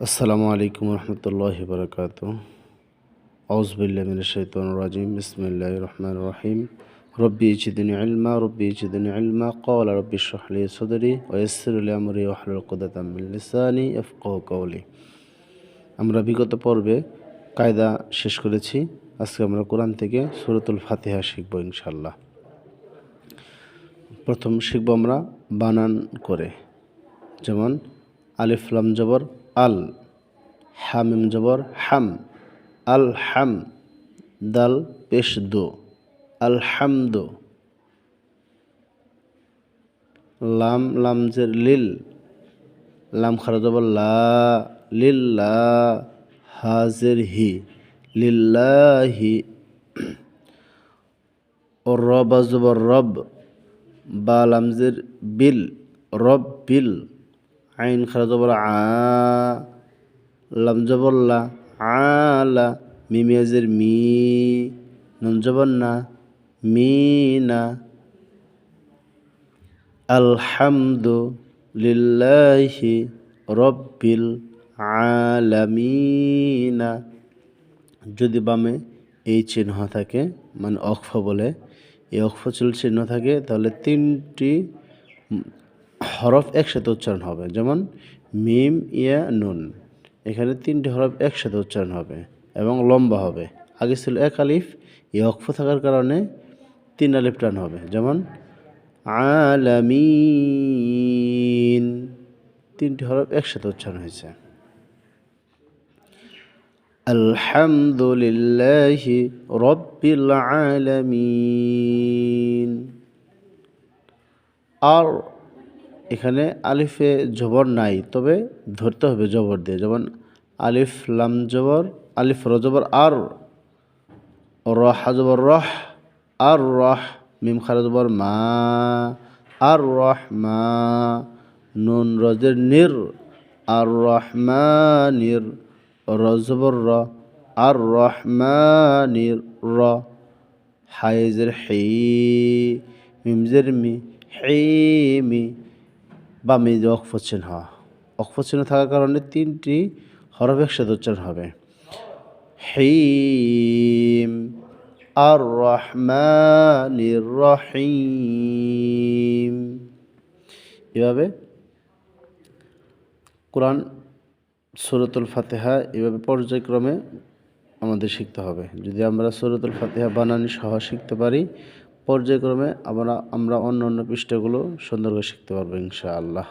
আসসালামু আলাইকুম রহমতুল্লাহি বারাকাতু। আউযুবিল্লাহি মিনাশ শাইতানির রাজিম। বিসমিল্লাহির রহমানির রহিম। রব্বি জিদনি ইলমা রব্বি জিদনি ইলমা ক্বালা রব্বি ইশরাহ লি সাদরি ওয়া ইয়াসসির লি আমরি ওয়াহলুল উকদাতাম মিন লিসানি ইয়াফকাহু কওলি। আমরা বিগত পর্বে কায়দা শেষ করেছি। আজকে আমরা কোরআন থেকে সূরাতুল ফাতিহা শিখব ইনশাআল্লাহ। প্রথম শিখব আমরা বানান করে, যেমন আলিফ লাম জবর আল, হামিম জবর হাম, আল হাম, দাল পেশ দো, আলহামদু, লাম লামজের লিল, লাম খারা জবর লা, লিল্লা, হাজের হি, লিল্লাহি, ও রব জবর রব, বা লামজের বিল, রব বিল, আইন খারা জবর আ, লাম জবর লা, আলা, মিমিয়াজের মি, নুন জবর না, মিনা, আলহামদু লিল্লাহি রব্বিল আলামিনা। যদি বামে এই চিহ্ন থাকে, মানে অক্ষ বলে, এই অক্ষচল চিহ্ন থাকে, তাহলে তিনটি হরফ একসাথে উচ্চারণ হবে। যেমন মিম ইয়া নুন, এখানে তিনটি হরফ একসাথে উচ্চারণ হবে এবং লম্বা হবে। আগে ছিল এক আলিফ, এই অক্ষ থাকার কারণে তিন আলিফ টান হবে। যেমন আলামিন, তিনটি হরফ একসাথে উচ্চারণ হয়েছে। আলহামদুলিল্লাহি রব্বিল আলামিন। আর এখানে আলিফে জবর নাই, তবে ধরতে হবে জবর দিয়ে। যেমন আলিফ লাম জবর, আলিফ র জবর আর, রহ জবর রহ, আর রহ, মিম খারা জবর মা, আর রহ মা, নুন রজের নির, আর রহমানির, র জবর র, আর রহমানির র, হাইজের হি, মিমজের মি, হিমি, বামে যে অক্ষ চিহ্ন, অক্ষ চিহ্ন থাকার কারণে তিনটি হরফ একসাথে উচ্চারণ হবে। হিম, আর রহমানির রহিম। এভাবে কোরআন সূরাতুল ফাতিহা এভাবে পর্যায়ক্রমে আমাদের শিখতে হবে। যদি আমরা সূরাতুল ফাতিহা বানানি সহ শিখতে পারি, পর্যায়ক্রমে আমরা অন্য অন্য পৃষ্ঠাগুলো সুন্দর করে শিখতে পারবো ইনশাআল্লাহ।